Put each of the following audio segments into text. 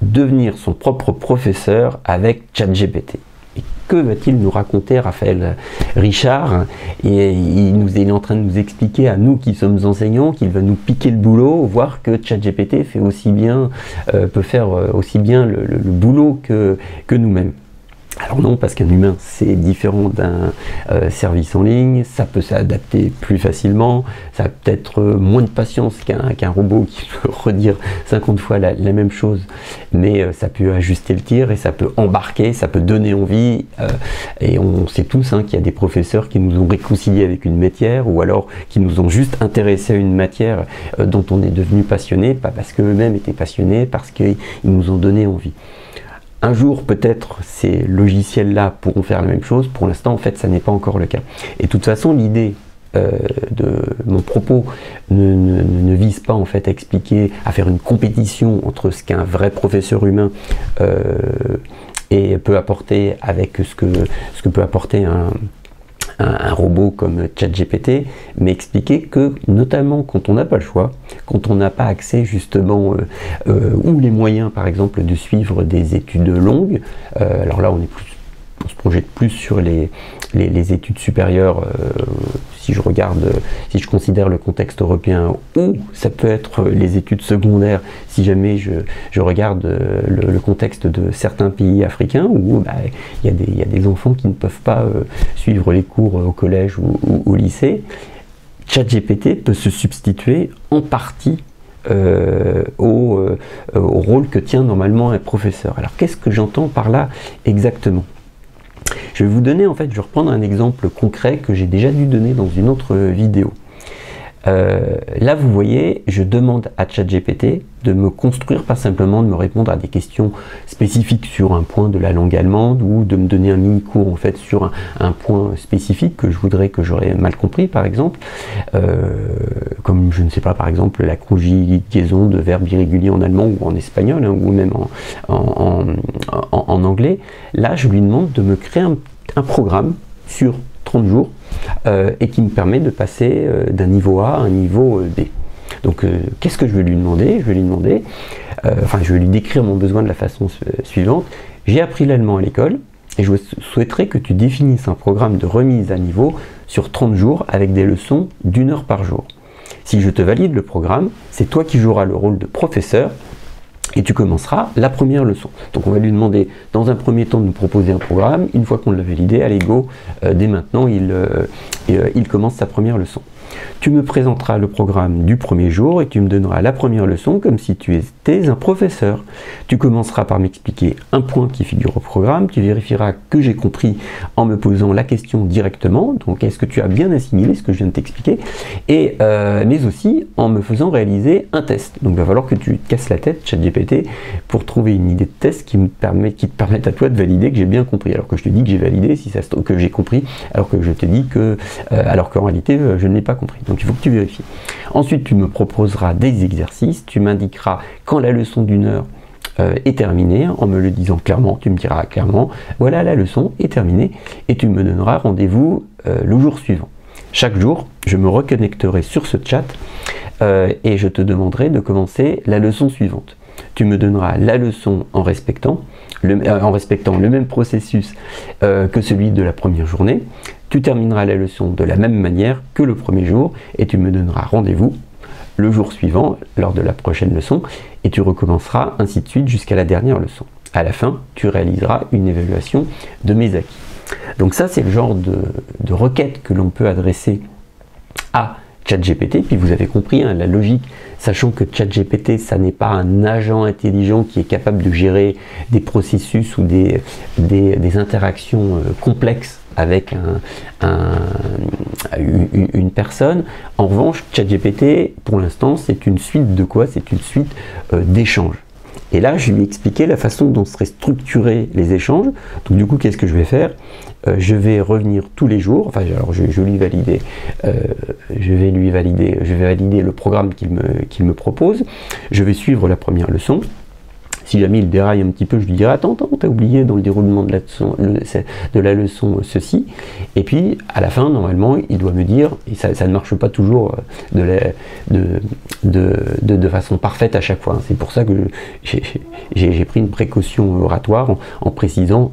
devenir son propre professeur avec ChatGPT. Et que va-t-il nous raconter, Raphaël Richard? Et il est en train de nous expliquer à nous qui sommes enseignants qu'il va nous piquer le boulot, voir que ChatGPT fait aussi bien, peut faire aussi bien le boulot que nous-mêmes. Alors non, parce qu'un humain, c'est différent d'un service en ligne, ça peut s'adapter plus facilement, ça a peut-être moins de patience qu'un robot qui peut redire 50 fois la même chose, mais ça peut ajuster le tir et ça peut embarquer, ça peut donner envie, et on sait tous qu'il y a des professeurs qui nous ont réconciliés avec une matière, ou alors qui nous ont juste intéressés à une matière dont on est devenu passionné, pas parce qu'eux-mêmes étaient passionnés, parce qu'ils nous ont donné envie. Un jour, peut-être, ces logiciels-là pourront faire la même chose. Pour l'instant, en fait, ça n'est pas encore le cas. Et de toute façon, l'idée de mon propos ne vise pas en fait à expliquer, à faire une compétition entre ce qu'un vrai professeur humain peut apporter avec ce que peut apporter un robot comme ChatGPT, mais expliquer que, notamment quand on n'a pas le choix, quand on n'a pas accès justement, ou les moyens par exemple de suivre des études longues, alors là on se projette plus sur les études supérieures, si je considère le contexte européen, ou ça peut être les études secondaires, si jamais je regarde le contexte de certains pays africains, où il y a des enfants qui ne peuvent pas suivre les cours au collège ou au lycée. ChatGPT peut se substituer en partie au rôle que tient normalement un professeur. Alors qu'est-ce que j'entends par là exactement? Je vais vous donner, en fait, je vais reprendre un exemple concret que j'ai déjà dû donner dans une autre vidéo. Là, vous voyez, je demande à ChatGPT de me construire, pas simplement de me répondre à des questions spécifiques sur un point de la langue allemande, ou de me donner un mini-cours en fait sur un point spécifique que je voudrais que j'aurais mal compris, par exemple, comme je ne sais pas, par exemple, la conjugaison de verbes irréguliers en allemand ou en espagnol, ou même en anglais. Là, je lui demande de me créer un programme sur 30 jours et qui me permet de passer d'un niveau A à un niveau B. Donc qu'est-ce que je vais lui demander? Je vais lui demander, je vais lui décrire mon besoin de la façon suivante. J'ai appris l'allemand à l'école et je souhaiterais que tu définisses un programme de remise à niveau sur 30 jours avec des leçons d'1 heure par jour. Si je te valide le programme, c'est toi qui joueras le rôle de professeur et tu commenceras la première leçon. Donc on va lui demander dans un premier temps de nous proposer un programme. Une fois qu'on l'a validé, allez go, dès maintenant il commence sa première leçon. Tu me présenteras le programme du premier jour et tu me donneras la première leçon comme si tu étais un professeur. Tu commenceras par m'expliquer un point qui figure au programme, tu vérifieras que j'ai compris en me posant la question directement, donc est-ce que tu as bien assimilé ce que je viens de t'expliquer, mais aussi en me faisant réaliser un test. Donc il va falloir que tu te casses la tête, ChatGPT, pour trouver une idée de test qui te permette à toi de valider que j'ai bien compris, alors que je te dis que j'ai validé, si ça se trouve que j'ai compris, alors que je te dis que, alors qu'en réalité je ne l'ai pas compris. Donc il faut que tu vérifies. Ensuite, tu me proposeras des exercices, tu m'indiqueras quand la leçon d'1 heure est terminée, en me le disant clairement, tu me diras clairement, voilà, la leçon est terminée, et tu me donneras rendez-vous le jour suivant. Chaque jour, je me reconnecterai sur ce chat et je te demanderai de commencer la leçon suivante. Tu me donneras la leçon en respectant le même processus que celui de la première journée. Tu termineras la leçon de la même manière que le premier jour et tu me donneras rendez-vous le jour suivant lors de la prochaine leçon et tu recommenceras ainsi de suite jusqu'à la dernière leçon. À la fin, tu réaliseras une évaluation de mes acquis. Donc ça, c'est le genre de requête que l'on peut adresser à ChatGPT, puis vous avez compris la logique, sachant que ChatGPT, ça n'est pas un agent intelligent qui est capable de gérer des processus ou des interactions complexes avec une personne. En revanche, ChatGPT, pour l'instant, c'est une suite de quoi? C'est une suite d'échanges. Et là, je lui ai expliqué la façon dont seraient structurés les échanges. Donc du coup, qu'est-ce que je vais faire? Je vais revenir tous les jours, enfin alors je vais valider le programme qu'il me propose. Je vais suivre la première leçon. Si jamais il déraille un petit peu, je lui dirai attends, t'as oublié dans le déroulement de la leçon ceci. Et puis à la fin, normalement, il doit me dire, et ça ne marche pas toujours de façon parfaite à chaque fois. C'est pour ça que j'ai pris une précaution oratoire en précisant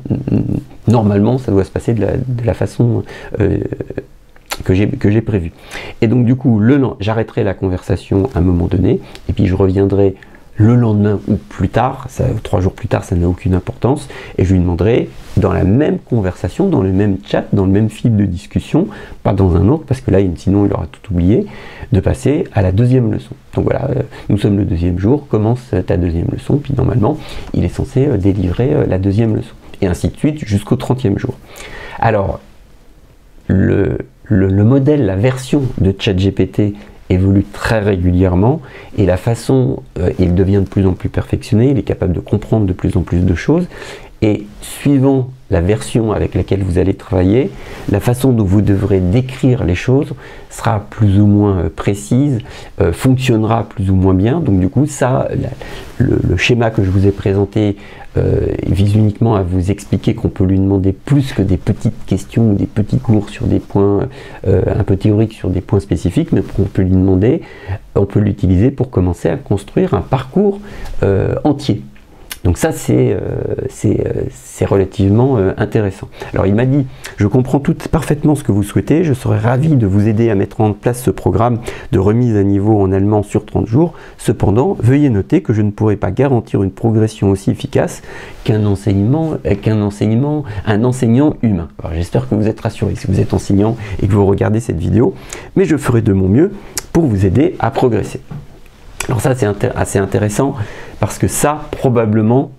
normalement ça doit se passer de la façon que j'ai prévu. Et donc du coup, j'arrêterai la conversation à un moment donné, et puis je reviendrai le lendemain ou plus tard, 3 jours plus tard, ça n'a aucune importance, et je lui demanderai dans la même conversation, dans le même chat, dans le même fil de discussion, pas dans un autre, parce que là, sinon il aura tout oublié, de passer à la deuxième leçon. Donc voilà, nous sommes le 2e jour, commence ta 2e leçon, puis normalement, il est censé délivrer la 2e leçon, et ainsi de suite jusqu'au 30e jour. Alors, le modèle, la version de ChatGPT évolue très régulièrement, et la façon, il devient de plus en plus perfectionné, il est capable de comprendre de plus en plus de choses, et suivant la version avec laquelle vous allez travailler, la façon dont vous devrez décrire les choses sera plus ou moins précise, fonctionnera plus ou moins bien. Donc du coup, ça, le schéma que je vous ai présenté vise uniquement à vous expliquer qu'on peut lui demander plus que des petites questions ou des petits cours sur des points un peu théoriques, sur des points spécifiques, mais qu'on peut lui demander, on peut l'utiliser pour commencer à construire un parcours entier. Donc ça, c'est relativement intéressant. Alors il m'a dit, je comprends parfaitement ce que vous souhaitez, je serais ravi de vous aider à mettre en place ce programme de remise à niveau en allemand sur 30 jours. Cependant, veuillez noter que je ne pourrai pas garantir une progression aussi efficace qu'un enseignant humain. Alors j'espère que vous êtes rassurés si vous êtes enseignant et que vous regardez cette vidéo, mais je ferai de mon mieux pour vous aider à progresser. Alors ça, c'est assez intéressant, parce que ça, probablement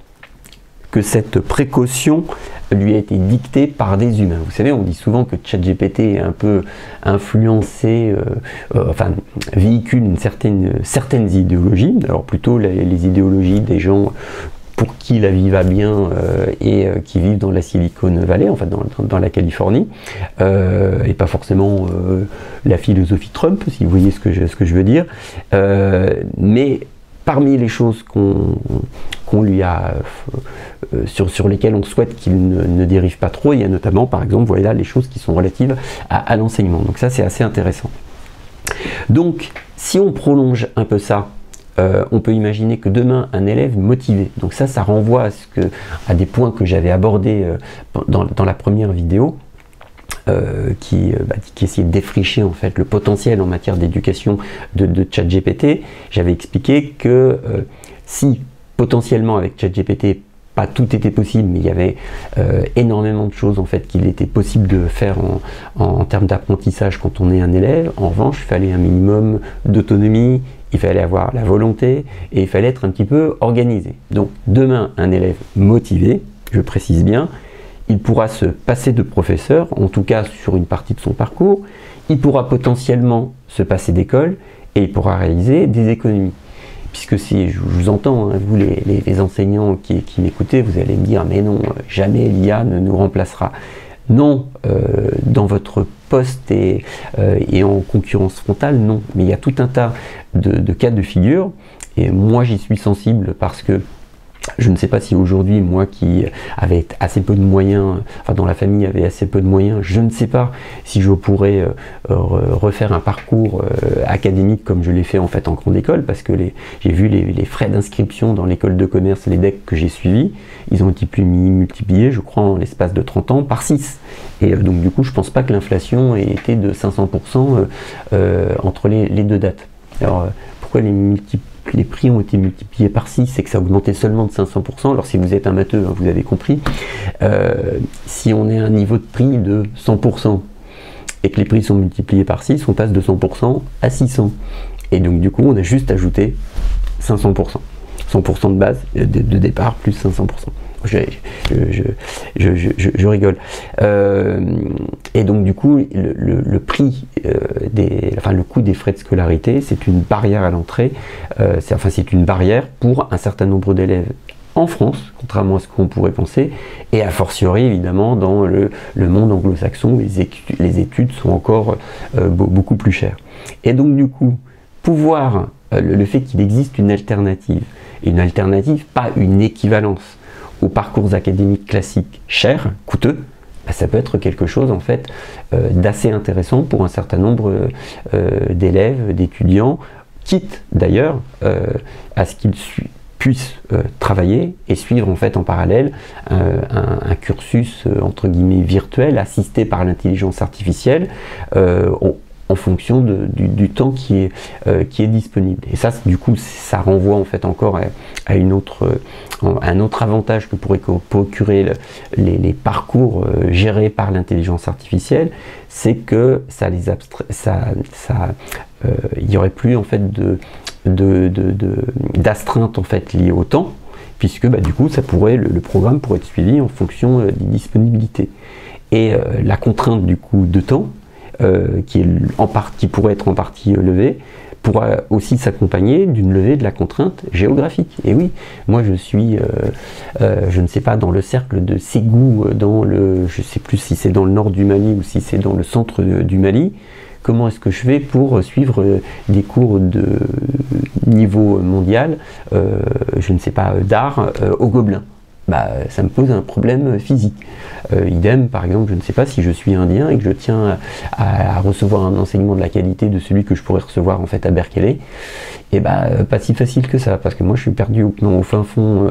que cette précaution lui a été dictée par des humains. Vous savez, on dit souvent que ChatGPT est un peu influencé, enfin, véhicule certaines idéologies, alors plutôt les idéologies des gens pour qui la vie va bien et qui vivent dans la Silicon Valley, enfin dans la Californie, et pas forcément la philosophie Trump, si vous voyez ce que je veux dire. Mais parmi les choses qu'on lui a sur lesquelles on souhaite qu'il ne dérive pas trop, il y a notamment, par exemple, voilà, les choses qui sont relatives à l'enseignement. Donc ça, c'est assez intéressant. Donc, si on prolonge un peu ça, on peut imaginer que demain, un élève motivé, donc ça renvoie à des points que j'avais abordés dans la première vidéo, qui essayait de défricher en fait le potentiel en matière d'éducation de ChatGPT. J'avais expliqué que si potentiellement avec ChatGPT, pas tout était possible, mais il y avait énormément de choses en fait qu'il était possible de faire en termes d'apprentissage quand on est un élève. En revanche, il fallait un minimum d'autonomie, il fallait avoir la volonté et il fallait être un petit peu organisé. Donc demain, un élève motivé, je précise bien, il pourra se passer de professeur, en tout cas sur une partie de son parcours, il pourra potentiellement se passer d'école et il pourra réaliser des économies. Puisque si je vous entends, hein, vous les enseignants qui m'écoutez, vous allez me dire mais non, jamais l'IA ne nous remplacera. Non, dans votre poste et en concurrence frontale, non. Mais il y a tout un tas de cas de figure, et moi j'y suis sensible parce que je ne sais pas si aujourd'hui, moi qui avais assez peu de moyens, enfin dans la famille avait assez peu de moyens, je ne sais pas si je pourrais refaire un parcours académique comme je l'ai fait en fait en grande école, parce que j'ai vu les frais d'inscription dans l'école de commerce, les DEC que j'ai suivis, ils ont été multipliés, je crois, en l'espace de 30 ans par 6. Et donc du coup, je ne pense pas que l'inflation ait été de 500% entre les deux dates. Alors pourquoi les prix ont été multipliés par 6, c'est que ça a augmenté seulement de 500%. Alors si vous êtes un matheux, hein, vous avez compris, si on est à un niveau de prix de 100% et que les prix sont multipliés par 6, on passe de 100% à 600. Et donc du coup, on a juste ajouté 500%. 100% de base, de départ, plus 500%. Je rigole. Et donc du coup, le prix, le coût des frais de scolarité, c'est une barrière à l'entrée, c'est une barrière pour un certain nombre d'élèves en France, contrairement à ce qu'on pourrait penser, et a fortiori évidemment dans le monde anglo-saxon, où les études sont encore beaucoup plus chères. Et donc du coup, le fait qu'il existe une alternative Et une alternative, pas une équivalence aux parcours académiques classiques chers, coûteux, bah, ça peut être quelque chose en fait d'assez intéressant pour un certain nombre d'élèves, d'étudiants, quitte d'ailleurs à ce qu'ils puissent travailler et suivre en fait en parallèle un cursus entre guillemets virtuel assisté par l'intelligence artificielle en fonction du temps qui est disponible. Et ça, du coup, ça renvoie en fait encore à un autre avantage que pourraient procurer les parcours gérés par l'intelligence artificielle, c'est que il n'y aurait plus en fait d'astreinte en fait liée au temps, puisque bah, du coup le programme pourrait être suivi en fonction des disponibilités. Et la contrainte du coup de temps, qui pourrait être en partie levée, pourra aussi s'accompagner d'une levée de la contrainte géographique. Et oui, moi je suis, je ne sais pas, dans le cercle de Ségou, je ne sais plus si c'est dans le nord du Mali ou si c'est dans le centre du Mali. Comment est-ce que je fais pour suivre des cours de niveau mondial, je ne sais pas, d'art au Gobelin? Bah, ça me pose un problème physique. Idem, par exemple, je ne sais pas si je suis indien et que je tiens à recevoir un enseignement de la qualité de celui que je pourrais recevoir en fait à Berkeley, et bah pas si facile que ça, parce que moi je suis perdu au fin fond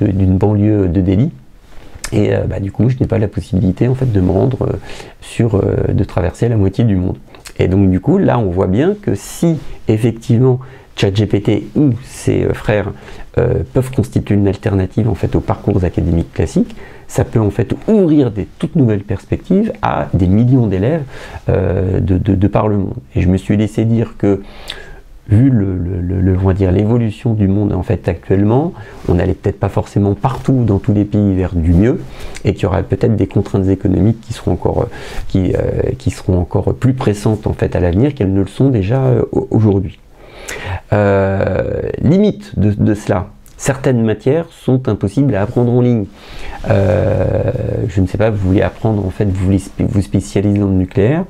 d'une banlieue de Delhi. Et bah, du coup, je n'ai pas la possibilité en fait de me rendre de traverser la moitié du monde. Et donc du coup, là, on voit bien que si effectivement ChatGPT ou ses frères peuvent constituer une alternative en fait aux parcours académiques classiques, ça peut en fait ouvrir des toutes nouvelles perspectives à des millions d'élèves de par le monde. Et je me suis laissé dire que vu on va dire l'évolution du monde en fait actuellement, on n'allait peut-être pas forcément partout dans tous les pays vers du mieux, et qu'il y aura peut-être des contraintes économiques qui seront encore plus pressantes en fait à l'avenir qu'elles ne le sont déjà aujourd'hui. Limite de cela, certaines matières sont impossibles à apprendre en ligne. Je ne sais pas, vous voulez apprendre en fait, vous voulez vous spécialiser dans le nucléaire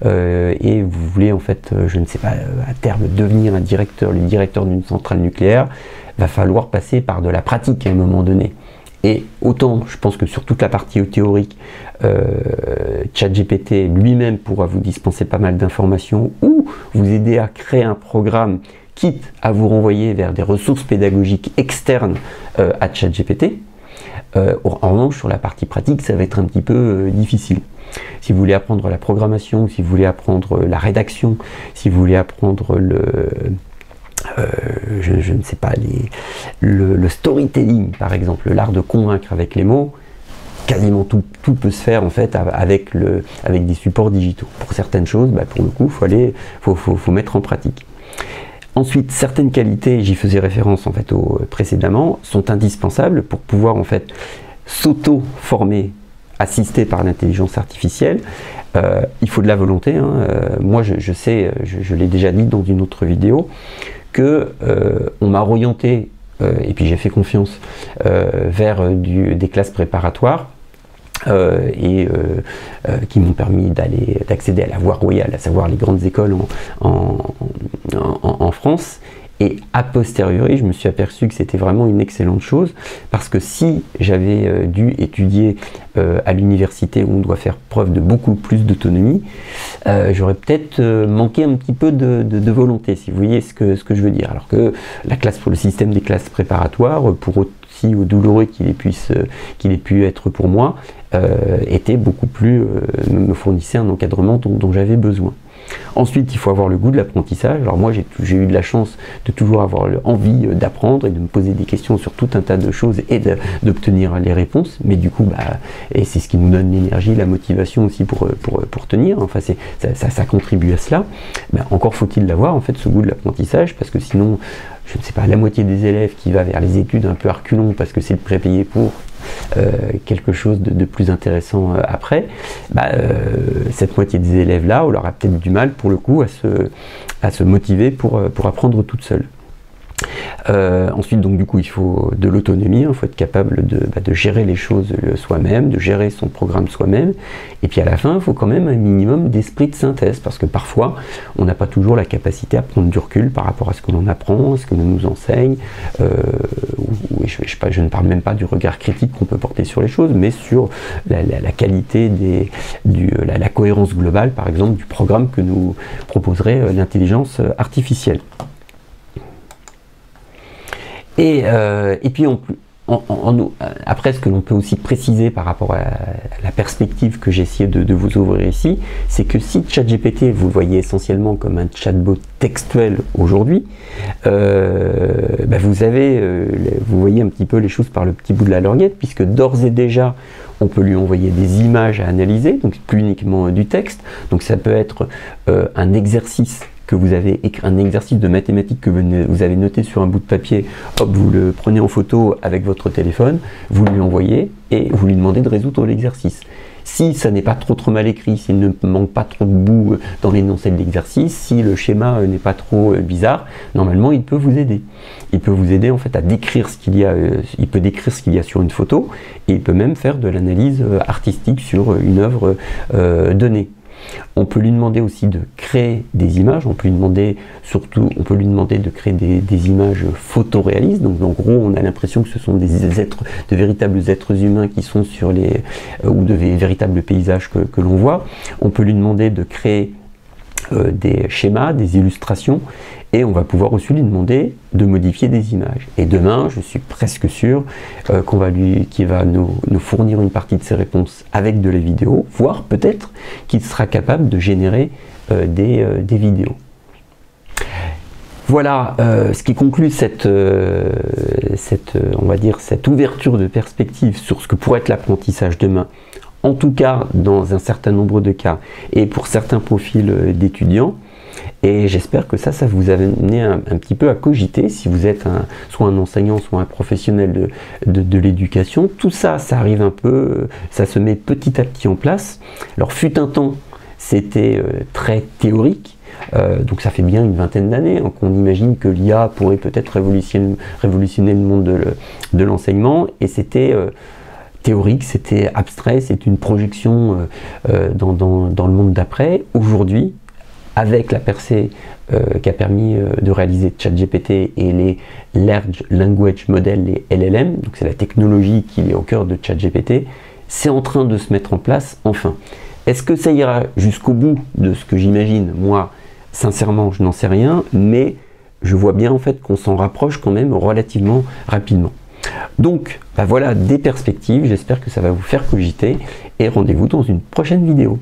et vous voulez en fait, je ne sais pas, à terme devenir le directeur d'une centrale nucléaire, va falloir passer par de la pratique à un moment donné. Et autant, je pense que sur toute la partie théorique, ChatGPT lui-même pourra vous dispenser pas mal d'informations ou vous aider à créer un programme, quitte à vous renvoyer vers des ressources pédagogiques externes à ChatGPT. En revanche, sur la partie pratique, ça va être un petit peu difficile. Si vous voulez apprendre la programmation, si vous voulez apprendre la rédaction, si vous voulez apprendre je ne sais pas, le storytelling par exemple, l'art de convaincre avec les mots, quasiment tout peut se faire en fait avec des supports digitaux. Pour certaines choses, bah, pour le coup, faut mettre en pratique. Ensuite, certaines qualités, j'y faisais référence en fait précédemment, sont indispensables pour pouvoir en fait s'auto-former, assisté par l'intelligence artificielle. Il faut de la volonté, hein. Moi je sais, je l'ai déjà dit dans une autre vidéo, que on m'a orienté, et puis j'ai fait confiance, vers des classes préparatoires qui m'ont permis d'accéder à la voie royale, à savoir les grandes écoles en France. Et a posteriori, je me suis aperçu que c'était vraiment une excellente chose, parce que si j'avais dû étudier à l'université où on doit faire preuve de beaucoup plus d'autonomie, j'aurais peut-être manqué un petit peu de volonté, si vous voyez ce que je veux dire. Alors que le système des classes préparatoires, pour aussi douloureux qu'il ait pu être pour moi, était beaucoup plus, me fournissait un encadrement dont j'avais besoin. Ensuite, il faut avoir le goût de l'apprentissage. Alors moi, j'ai eu de la chance de toujours avoir envie d'apprendre et de me poser des questions sur tout un tas de choses et d'obtenir les réponses. Mais du coup, et c'est ce qui nous donne l'énergie, la motivation aussi pour tenir. Enfin, ça contribue à cela. Mais encore faut-il l'avoir, en fait, ce goût de l'apprentissage, parce que sinon, je ne sais pas, la moitié des élèves qui va vers les études un peu à reculons parce que c'est le prépayé pour quelque chose de plus intéressant après, cette moitié des élèves-là, on leur a peut-être du mal pour le coup à se motiver pour apprendre toute seule. Ensuite, donc du coup, il faut de l'autonomie, il faut être capable de gérer les choses soi-même, de gérer son programme soi-même. Et puis à la fin, il faut quand même un minimum d'esprit de synthèse, parce que parfois, on n'a pas toujours la capacité à prendre du recul par rapport à ce que l'on apprend, à ce que l'on nous enseigne. Je ne parle même pas du regard critique qu'on peut porter sur les choses, mais sur la qualité, la cohérence globale, par exemple, du programme que nous proposerait l'intelligence artificielle. Et puis après, ce que l'on peut aussi préciser par rapport à la perspective que j'ai essayé de vous ouvrir ici, c'est que si ChatGPT, vous le voyez essentiellement comme un chatbot textuel aujourd'hui, vous voyez un petit peu les choses par le petit bout de la lorgnette, puisque d'ores et déjà, on peut lui envoyer des images à analyser, donc plus uniquement du texte. Donc ça peut être un exercice que vous avez écrit, un exercice de mathématiques que vous avez noté sur un bout de papier, hop, vous le prenez en photo avec votre téléphone, vous lui envoyez et vous lui demandez de résoudre l'exercice. Si ça n'est pas trop mal écrit, s'il ne manque pas trop de bouts dans l'énoncé de l'exercice, si le schéma n'est pas trop bizarre, normalement il peut vous aider. Il peut vous aider en fait à décrire ce qu'il y a, il peut décrire ce qu'il y a sur une photo et il peut même faire de l'analyse artistique sur une œuvre donnée. On peut lui demander aussi de créer des images, on peut lui demander de créer des images photoréalistes. Donc en gros, on a l'impression que ce sont de véritables êtres humains qui sont sur ou de véritables paysages que l'on voit. On peut lui demander de créer des schémas, des illustrations, et on va pouvoir aussi lui demander de modifier des images. Et demain, je suis presque sûr qu'il va nous fournir une partie de ses réponses avec de la vidéo, voire peut-être qu'il sera capable de générer des vidéos. Voilà ce qui conclut on va dire, cette ouverture de perspective sur ce que pourrait être l'apprentissage demain. En tout cas, dans un certain nombre de cas, et pour certains profils d'étudiants. Et j'espère que ça vous a amené un petit peu à cogiter, si vous êtes soit un enseignant, soit un professionnel de l'éducation. Tout ça, ça arrive un peu, ça se met petit à petit en place. Alors, fut un temps, c'était très théorique. Donc ça fait bien une vingtaine d'années qu'on imagine que l'IA pourrait peut-être révolutionner le monde de l'enseignement. Et c'était théorique, c'était abstrait, c'est une projection dans le monde d'après. Aujourd'hui, avec la percée qui a permis de réaliser ChatGPT et les Large Language Models, les LLM, donc c'est la technologie qui est au cœur de ChatGPT, c'est en train de se mettre en place enfin. Est-ce que ça ira jusqu'au bout de ce que j'imagine? Moi, sincèrement, je n'en sais rien, mais je vois bien en fait qu'on s'en rapproche quand même relativement rapidement. Donc, voilà des perspectives, j'espère que ça va vous faire cogiter, et rendez-vous dans une prochaine vidéo.